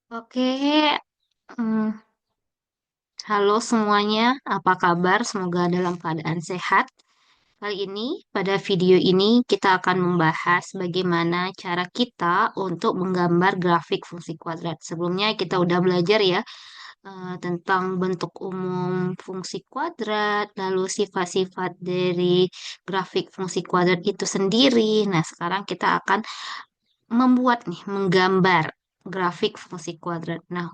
Oke, hmm, halo semuanya, apa kabar? Semoga dalam keadaan sehat. Kali ini, pada video ini, kita akan membahas bagaimana cara kita untuk menggambar grafik fungsi kuadrat. Sebelumnya kita udah belajar ya tentang bentuk umum fungsi kuadrat, lalu sifat-sifat dari grafik fungsi kuadrat itu sendiri. Nah, sekarang kita akan menggambar grafik fungsi kuadrat. Nah,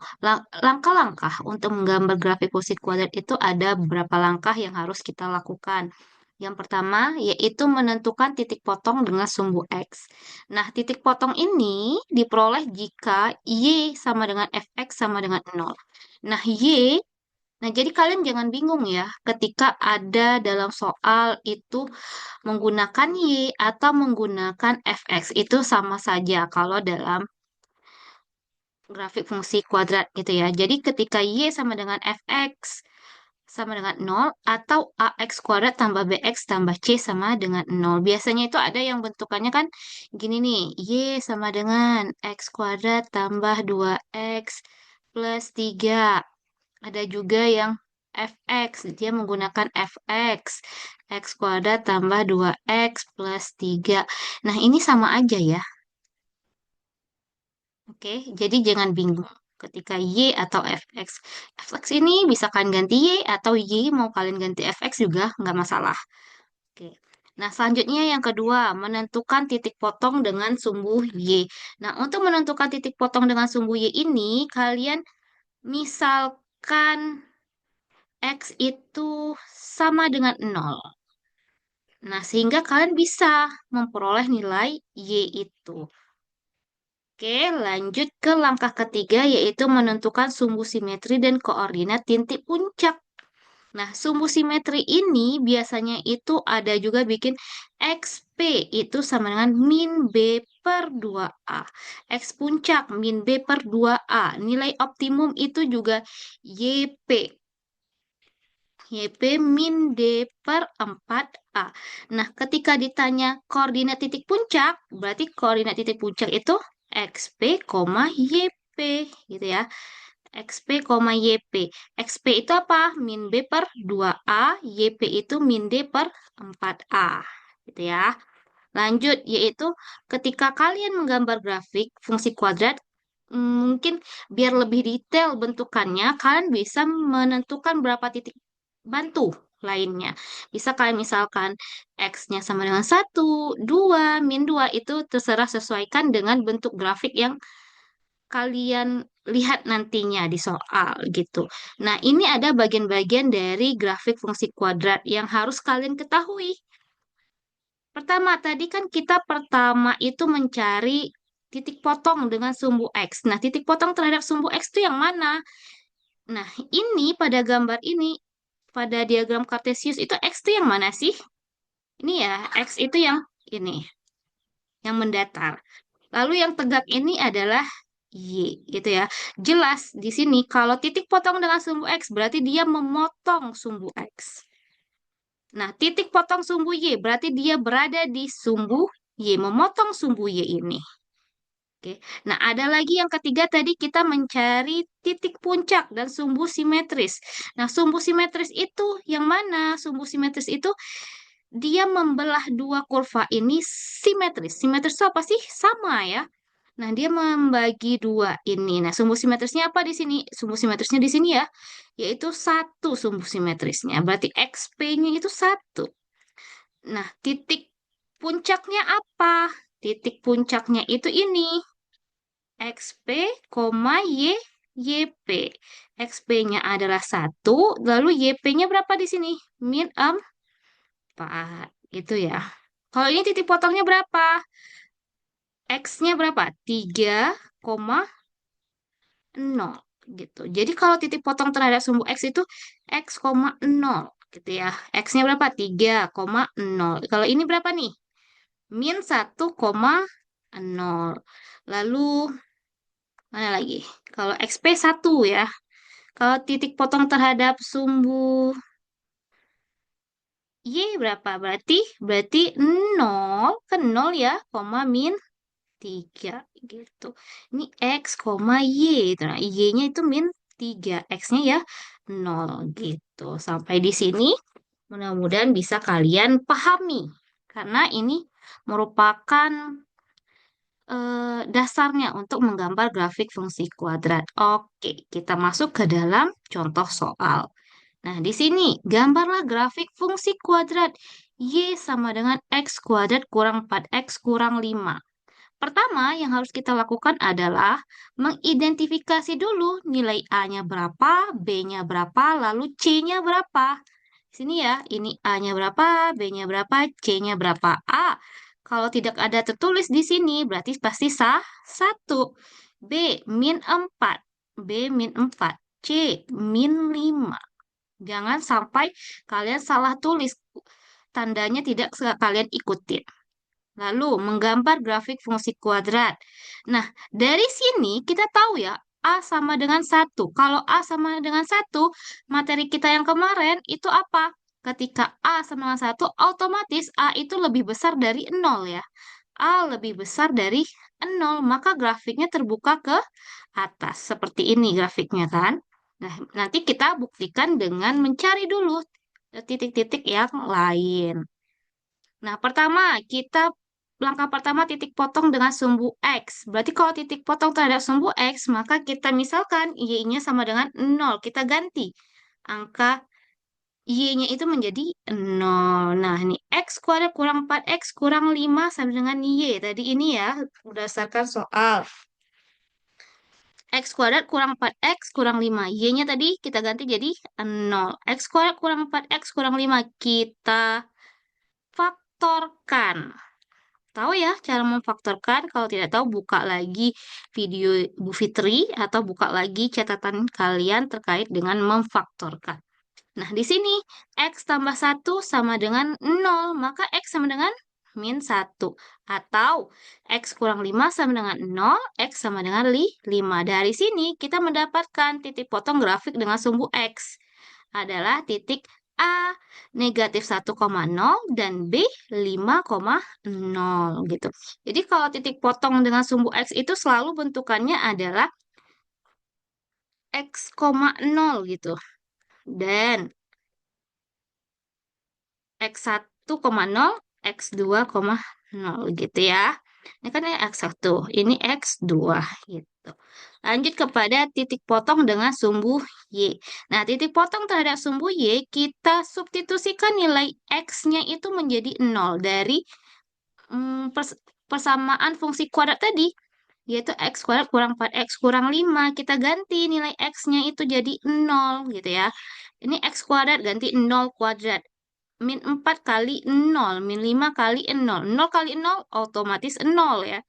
langkah-langkah untuk menggambar grafik fungsi kuadrat itu ada beberapa langkah yang harus kita lakukan. Yang pertama yaitu menentukan titik potong dengan sumbu X. Nah, titik potong ini diperoleh jika Y sama dengan Fx sama dengan 0. Nah, nah jadi kalian jangan bingung ya ketika ada dalam soal itu menggunakan Y atau menggunakan fx itu sama saja kalau dalam grafik fungsi kuadrat gitu ya. Jadi ketika Y sama dengan fx sama dengan 0 atau ax kuadrat tambah bx tambah c sama dengan 0. Biasanya itu ada yang bentukannya kan gini nih, Y sama dengan x kuadrat tambah 2x plus 3. Ada juga yang fx, dia menggunakan fx, x kuadrat tambah 2x plus 3. Nah, ini sama aja ya. Oke, jadi jangan bingung ketika y atau fx. Fx ini bisa kalian ganti y atau y mau kalian ganti fx juga nggak masalah. Oke. Nah, selanjutnya yang kedua, menentukan titik potong dengan sumbu y. Nah, untuk menentukan titik potong dengan sumbu y ini, kalian misalkan X itu sama dengan 0. Nah, sehingga kalian bisa memperoleh nilai Y itu. Oke, lanjut ke langkah ketiga, yaitu menentukan sumbu simetri dan koordinat titik puncak. Nah, sumbu simetri ini biasanya itu ada juga bikin XP itu sama dengan min B per 2A. X puncak min B per 2A. Nilai optimum itu juga YP. YP min D per 4A. Nah, ketika ditanya koordinat titik puncak, berarti koordinat titik puncak itu XP, YP gitu ya. XP, YP. XP itu apa? Min B per 2A, YP itu min D per 4A. Gitu ya. Lanjut, yaitu ketika kalian menggambar grafik fungsi kuadrat, mungkin biar lebih detail bentukannya, kalian bisa menentukan berapa titik bantu lainnya. Bisa kalian misalkan X-nya sama dengan 1, 2, min 2 itu terserah sesuaikan dengan bentuk grafik yang kalian lihat nantinya di soal gitu. Nah, ini ada bagian-bagian dari grafik fungsi kuadrat yang harus kalian ketahui. Pertama, tadi kan kita pertama itu mencari titik potong dengan sumbu X. Nah, titik potong terhadap sumbu X itu yang mana? Nah, ini pada gambar ini, pada diagram Kartesius itu X itu yang mana sih? Ini ya, X itu yang ini, yang mendatar. Lalu yang tegak ini adalah Y, gitu ya. Jelas di sini kalau titik potong dengan sumbu X berarti dia memotong sumbu X. Nah, titik potong sumbu Y berarti dia berada di sumbu Y, memotong sumbu Y ini. Oke. Nah, ada lagi yang ketiga tadi kita mencari titik puncak dan sumbu simetris. Nah, sumbu simetris itu yang mana? Sumbu simetris itu dia membelah dua kurva ini simetris. Simetris itu apa sih? Sama ya. Nah, dia membagi dua ini. Nah, sumbu simetrisnya apa di sini? Sumbu simetrisnya di sini ya, yaitu satu sumbu simetrisnya. Berarti XP-nya itu satu. Nah, titik puncaknya apa? Titik puncaknya itu ini. XP, YP. XP-nya adalah satu, lalu YP-nya berapa di sini? Min 4, gitu ya. Kalau ini titik potongnya berapa? X-nya berapa? 3,0 gitu. Jadi kalau titik potong terhadap sumbu X itu X,0 gitu ya. X-nya berapa? 3,0. Kalau ini berapa nih? Min 1,0. Lalu mana lagi? Kalau XP 1 ya. Kalau titik potong terhadap sumbu Y berapa? Berarti 0 kan 0 ya, koma min 3 gitu. Ini X, Y. Nah, Y-nya itu min 3, X-nya ya 0 gitu. Sampai di sini mudah-mudahan bisa kalian pahami. Karena ini merupakan dasarnya untuk menggambar grafik fungsi kuadrat. Oke, kita masuk ke dalam contoh soal. Nah, di sini gambarlah grafik fungsi kuadrat Y sama dengan X kuadrat kurang 4X kurang 5. Pertama yang harus kita lakukan adalah mengidentifikasi dulu nilai A-nya berapa, B-nya berapa, lalu C-nya berapa. Sini ya, ini A-nya berapa, B-nya berapa, C-nya berapa. A, kalau tidak ada tertulis di sini, berarti pasti sah 1. B, min 4. B, min 4. C, min 5. Jangan sampai kalian salah tulis. Tandanya tidak kalian ikutin. Lalu, menggambar grafik fungsi kuadrat. Nah, dari sini kita tahu ya, A sama dengan 1. Kalau A sama dengan 1, materi kita yang kemarin itu apa? Ketika A sama dengan 1, otomatis A itu lebih besar dari 0 ya. A lebih besar dari 0, maka grafiknya terbuka ke atas. Seperti ini grafiknya kan? Nah, nanti kita buktikan dengan mencari dulu titik-titik yang lain. Nah, langkah pertama titik potong dengan sumbu X. Berarti kalau titik potong terhadap sumbu X, maka kita misalkan Y-nya sama dengan 0. Kita ganti angka Y-nya itu menjadi 0. Nah, ini X kuadrat kurang 4X kurang 5 sama dengan Y. Tadi ini ya, berdasarkan soal. X kuadrat kurang 4X kurang 5. Y-nya tadi kita ganti jadi 0. X kuadrat kurang 4X kurang 5. Kita faktorkan. Tahu ya cara memfaktorkan? Kalau tidak tahu, buka lagi video Bu Fitri atau buka lagi catatan kalian terkait dengan memfaktorkan. Nah, di sini X tambah 1 sama dengan 0, maka X sama dengan min 1. Atau X kurang 5 sama dengan 0, X sama dengan 5. Dari sini kita mendapatkan titik potong grafik dengan sumbu X adalah titik A negatif 1,0 dan B 5,0 gitu. Jadi kalau titik potong dengan sumbu X itu selalu bentukannya adalah X, 0 gitu. Dan X1,0, X2,0 gitu ya. Ini kan X1, ini X2 gitu. Lanjut kepada titik potong dengan sumbu Y. Nah, titik potong terhadap sumbu Y, kita substitusikan nilai X-nya itu menjadi 0 dari persamaan fungsi kuadrat tadi, yaitu X kuadrat kurang 4X kurang 5. Kita ganti nilai X-nya itu jadi 0 gitu ya. Ini X kuadrat ganti 0 kuadrat. Min 4 kali 0, min 5 kali 0. 0 kali 0 otomatis 0 ya.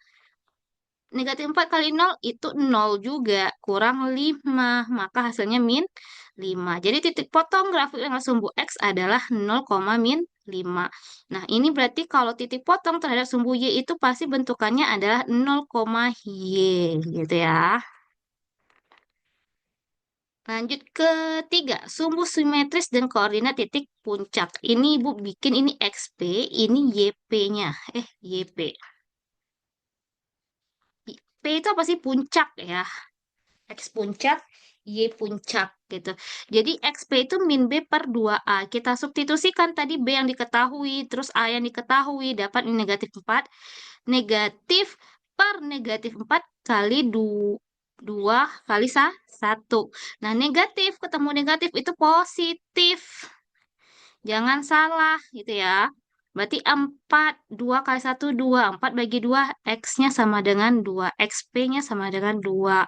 Negatif 4 kali 0 itu 0 juga, kurang 5. Maka hasilnya min 5. Jadi titik potong grafik dengan sumbu X adalah 0, min 5. Nah, ini berarti kalau titik potong terhadap sumbu Y itu pasti bentukannya adalah 0, Y gitu ya. Lanjut ke 3, sumbu simetris dan koordinat titik puncak. Ini Ibu bikin ini XP, ini YP-nya. YP. P itu apa sih? Puncak ya. X puncak, Y puncak gitu. Jadi XP itu min B per 2A. Kita substitusikan tadi B yang diketahui, terus A yang diketahui, dapat negatif 4. Negatif per negatif 4 kali 2 kali 1. Nah, negatif ketemu negatif itu positif. Jangan salah gitu ya. Berarti 4, 2 kali 1, 2. 4 bagi 2, X-nya sama dengan 2. XP-nya sama dengan 2.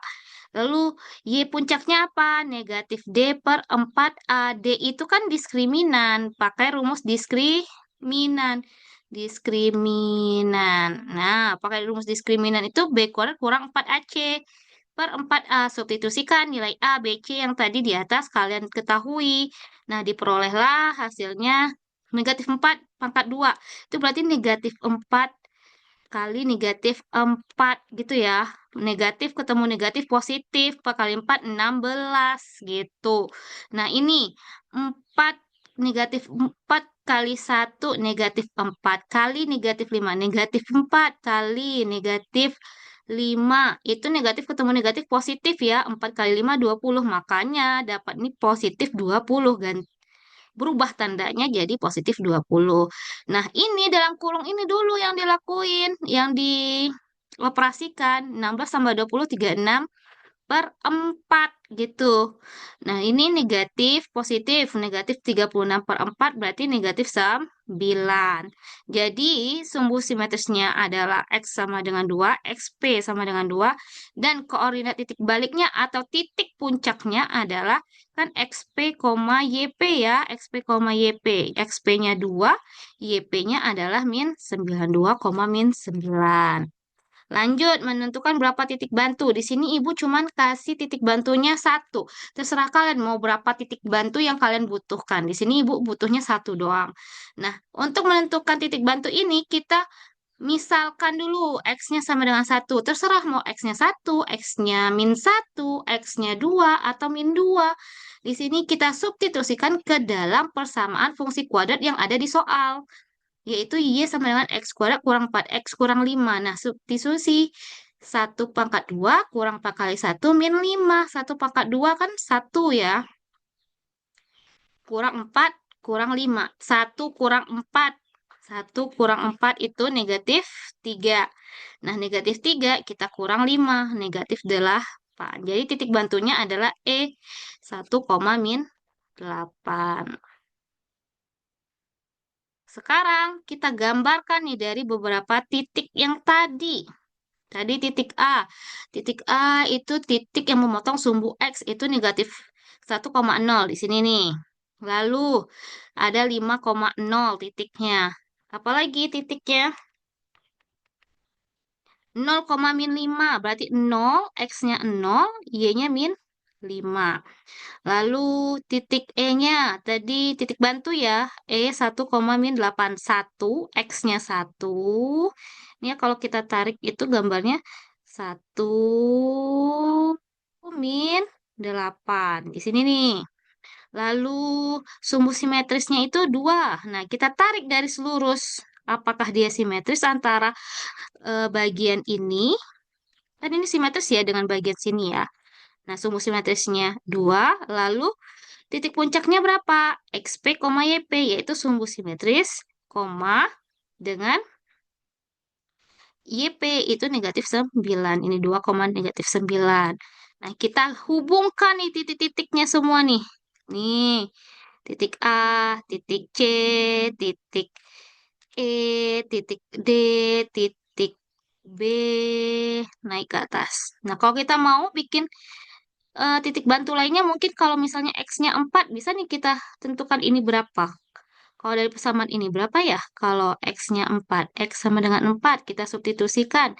Lalu, Y puncaknya apa? Negatif D per 4A. D itu kan diskriminan. Pakai rumus diskriminan. Diskriminan. Nah, pakai rumus diskriminan itu B kuadrat kurang 4AC per 4A. Substitusikan nilai A, B, C yang tadi di atas kalian ketahui. Nah, diperolehlah hasilnya negatif 4 pangkat 2. Itu berarti negatif 4 kali negatif 4 gitu ya. Negatif ketemu negatif positif. 4 kali 4, 16 gitu. Nah, ini 4 negatif 4 kali satu negatif 4 kali negatif 5 negatif 4 kali negatif 5 itu negatif ketemu negatif positif ya. 4 kali 5 20. Makanya dapat nih positif 20 kan. Berubah tandanya jadi positif 20. Nah, ini dalam kurung ini dulu yang dilakuin, yang dioperasikan. 16 tambah 20, 36 per 4 gitu. Nah, ini negatif, positif. Negatif 36 per 4 berarti negatif 9. Jadi, sumbu simetrisnya adalah X sama dengan 2, XP sama dengan 2, dan koordinat titik baliknya atau titik puncaknya adalah kan XP, YP ya, XP, YP. XP-nya 2, YP-nya adalah min 92, min 9. Lanjut, menentukan berapa titik bantu. Di sini ibu cuman kasih titik bantunya satu. Terserah kalian mau berapa titik bantu yang kalian butuhkan. Di sini ibu butuhnya satu doang. Nah, untuk menentukan titik bantu ini, kita misalkan dulu X-nya sama dengan satu. Terserah mau X-nya satu, X-nya min satu, X-nya 2, atau min 2. Di sini kita substitusikan ke dalam persamaan fungsi kuadrat yang ada di soal, yaitu Y sama dengan X kuadrat kurang 4X kurang 5. Nah, substitusi 1 pangkat 2 kurang 4 kali satu min 5. 1 pangkat 2 kan satu ya. Kurang 4 kurang 5. Satu kurang 4. Satu kurang 4 itu negatif 3. Nah, negatif 3 kita kurang 5. Negatif 8. Jadi titik bantunya adalah E. 1, min 8. Sekarang kita gambarkan nih dari beberapa titik yang tadi. Tadi titik A. Titik A itu titik yang memotong sumbu X itu negatif 1,0 di sini nih. Lalu ada 5,0 titiknya. Apalagi titiknya 0, min 5. Berarti 0, X-nya 0, Y-nya min 5. Lalu titik E-nya, tadi titik bantu ya, E 1, min 81, X-nya 1. Ini ya kalau kita tarik itu gambarnya 1 min 8. Di sini nih. Lalu sumbu simetrisnya itu 2. Nah, kita tarik garis lurus. Apakah dia simetris antara bagian ini? Kan ini simetris ya dengan bagian sini ya. Nah, sumbu simetrisnya 2. Lalu titik puncaknya berapa? XP, YP, yaitu sumbu simetris, dengan YP itu negatif 9. Ini 2, negatif 9. Nah, kita hubungkan nih titik-titiknya semua nih. Nih, titik A, titik C, titik E, titik D, titik B, naik ke atas. Nah, kalau kita mau bikin titik bantu lainnya mungkin kalau misalnya X-nya 4 bisa nih kita tentukan ini berapa. Kalau dari persamaan ini berapa ya? Kalau X-nya 4, X sama dengan 4 kita substitusikan.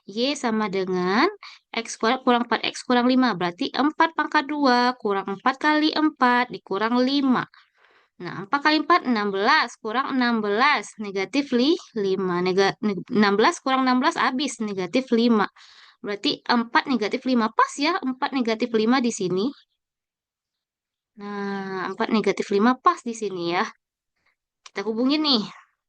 Y sama dengan X kuadrat kurang 4X kurang 5. Berarti 4 pangkat 2 kurang 4 kali 4 dikurang 5. Nah, 4 kali 4, 16. Kurang 16. Negatif 5. 16 kurang 16 habis. Negatif 5. Berarti 4 negatif 5. Pas ya 4 negatif 5 di sini. Nah, 4 negatif 5 pas di sini ya. Kita hubungin nih.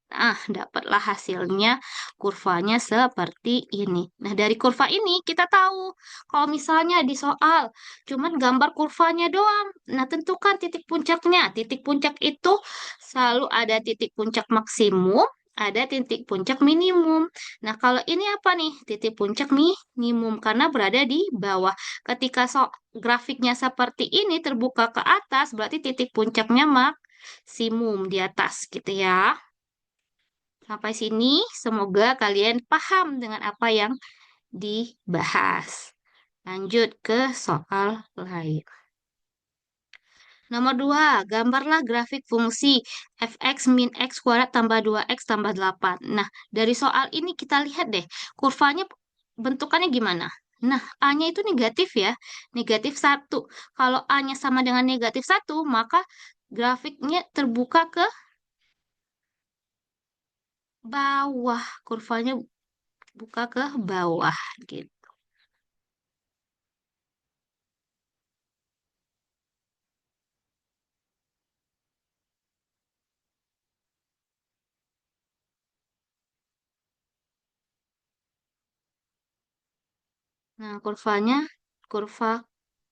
Nah, dapatlah hasilnya kurvanya seperti ini. Nah, dari kurva ini kita tahu kalau misalnya di soal cuman gambar kurvanya doang. Nah, tentukan titik puncaknya. Titik puncak itu selalu ada titik puncak maksimum, ada titik puncak minimum. Nah, kalau ini apa nih? Titik puncak minimum karena berada di bawah. Ketika grafiknya seperti ini terbuka ke atas, berarti titik puncaknya maksimum di atas gitu ya. Sampai sini, semoga kalian paham dengan apa yang dibahas. Lanjut ke soal lain. Nomor 2, gambarlah grafik fungsi fx min x kuadrat tambah 2x tambah 8. Nah, dari soal ini kita lihat deh, kurvanya bentukannya gimana? Nah, A-nya itu negatif ya, negatif 1. Kalau A-nya sama dengan negatif 1, maka grafiknya terbuka ke bawah. Kurvanya buka ke bawah gitu. Nah, kurva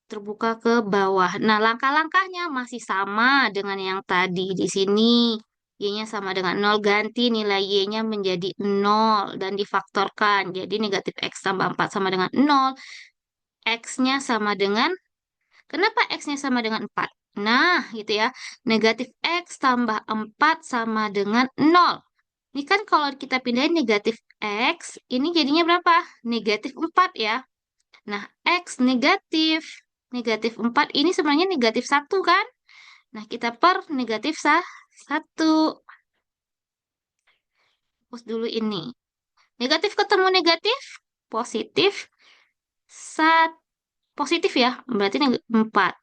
terbuka ke bawah. Nah, langkah-langkahnya masih sama dengan yang tadi di sini. Y-nya sama dengan nol, ganti nilai Y-nya menjadi nol dan difaktorkan. Jadi negatif X tambah 4 sama dengan nol. X-nya sama dengan, kenapa X-nya sama dengan 4? Nah, gitu ya. Negatif X tambah 4 sama dengan nol. Ini kan kalau kita pindahin negatif X, ini jadinya berapa? Negatif 4 ya. Nah, X negatif. Negatif 4 ini sebenarnya negatif satu kan? Nah, kita per negatif 1. Hapus dulu ini. Negatif ketemu negatif, positif, positif ya, berarti 4.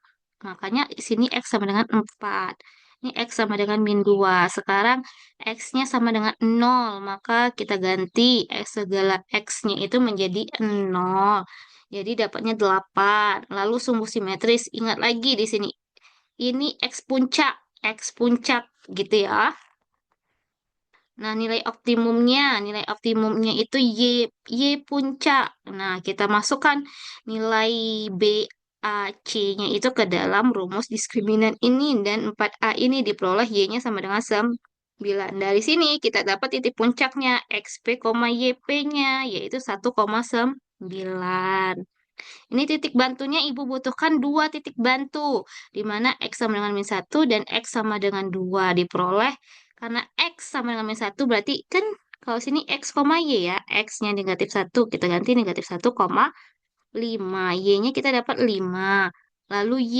Makanya di sini X sama dengan 4. Ini X sama dengan min 2. Sekarang X-nya sama dengan nol, maka kita ganti segala X-nya itu menjadi nol. Jadi dapatnya 8. Lalu sumbu simetris, ingat lagi di sini. Ini X puncak gitu ya. Nah, nilai optimumnya itu Y puncak. Nah, kita masukkan nilai B, A, C-nya itu ke dalam rumus diskriminan ini. Dan 4A ini diperoleh Y-nya sama dengan 9. Dari sini kita dapat titik puncaknya XP, YP-nya, yaitu 1,9. Ini titik bantunya Ibu butuhkan dua titik bantu, di mana X sama dengan min 1 dan X sama dengan 2 diperoleh. Karena X sama dengan min 1 berarti kan kalau sini X, Y ya, X-nya negatif 1, kita ganti negatif 1,5. Y-nya kita dapat 5. Lalu Y,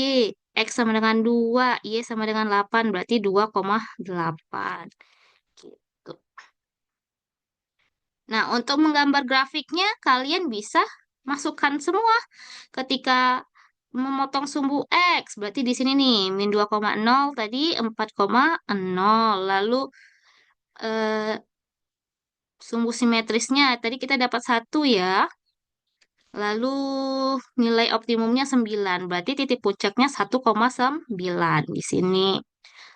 X sama dengan 2, Y sama dengan 8, berarti 2,8. Gitu. Nah, untuk menggambar grafiknya, kalian bisa masukkan semua ketika memotong sumbu X. Berarti di sini nih, min 2,0 tadi 4,0. Lalu eh, sumbu simetrisnya tadi kita dapat 1 ya. Lalu nilai optimumnya 9. Berarti titik puncaknya 1,9 di sini.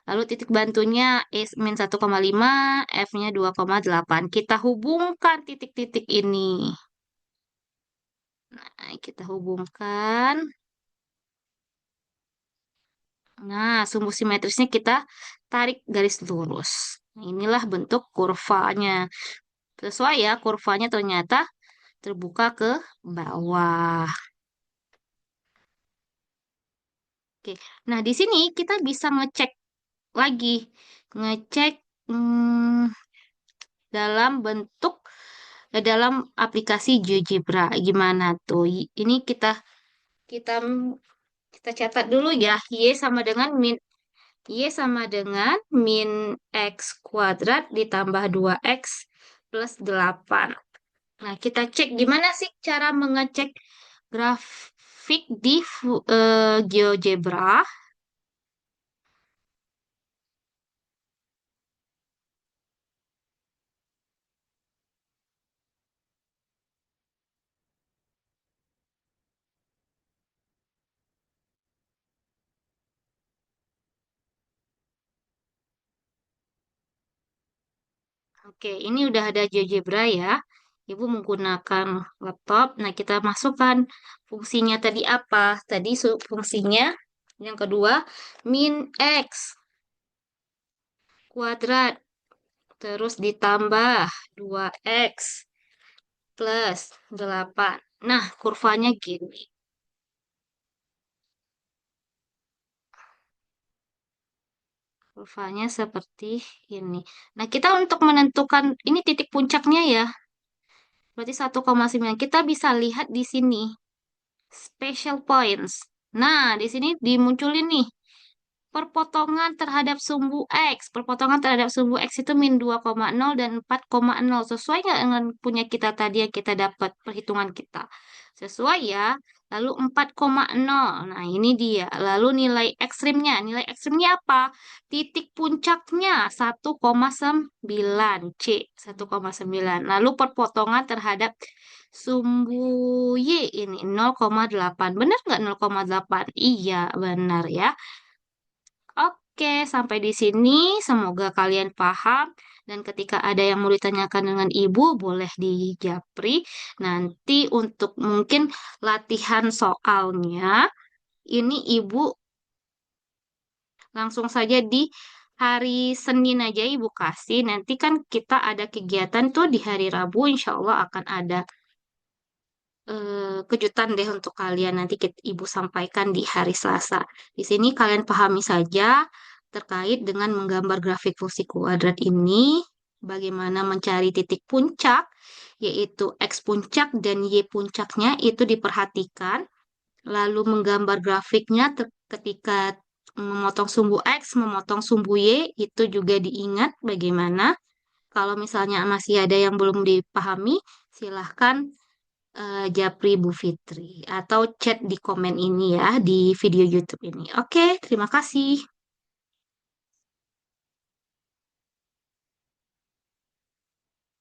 Lalu titik bantunya is min 1,5, F-nya 2,8. Kita hubungkan titik-titik ini. Nah, kita hubungkan. Nah, sumbu simetrisnya kita tarik garis lurus. Nah, inilah bentuk kurvanya. Sesuai ya, kurvanya ternyata terbuka ke bawah. Oke. Nah, di sini kita bisa ngecek lagi. Ngecek hmm, dalam bentuk dalam aplikasi GeoGebra. Gimana tuh? Ini kita kita catat dulu ya. Y sama dengan min X kuadrat ditambah 2X plus 8. Nah, kita cek gimana sih cara mengecek grafik di GeoGebra. Oke, ini udah ada GeoGebra ya. Ibu menggunakan laptop. Nah, kita masukkan fungsinya tadi apa? Tadi fungsinya yang kedua min X kuadrat terus ditambah 2X plus 8. Nah, kurvanya gini. Kurvanya seperti ini. Nah, kita untuk menentukan ini titik puncaknya ya. Berarti 1,9. Kita bisa lihat di sini. Special points. Nah, di sini dimunculin nih perpotongan terhadap sumbu X. Perpotongan terhadap sumbu X itu min 2,0 dan 4,0. Sesuai nggak dengan punya kita tadi yang kita dapat perhitungan kita? Sesuai ya. Lalu 4,0. Nah, ini dia. Lalu nilai ekstrimnya. Nilai ekstrimnya apa? Titik puncaknya 1,9. C. 1,9. Lalu perpotongan terhadap sumbu Y ini 0,8. Benar nggak 0,8? Iya, benar ya. Oke, sampai di sini. Semoga kalian paham. Dan ketika ada yang mau ditanyakan dengan ibu, boleh di Japri. Nanti untuk mungkin latihan soalnya, ini ibu langsung saja di hari Senin aja ibu kasih. Nanti kan kita ada kegiatan tuh di hari Rabu, insya Allah akan ada kejutan deh untuk kalian. Nanti ibu sampaikan di hari Selasa. Di sini kalian pahami saja terkait dengan menggambar grafik fungsi kuadrat ini, bagaimana mencari titik puncak, yaitu X puncak dan Y puncaknya itu diperhatikan. Lalu menggambar grafiknya ketika memotong sumbu X, memotong sumbu Y, itu juga diingat bagaimana. Kalau misalnya masih ada yang belum dipahami, silahkan Japri Bu Fitri atau chat di komen ini ya di video YouTube ini. Oke, terima kasih.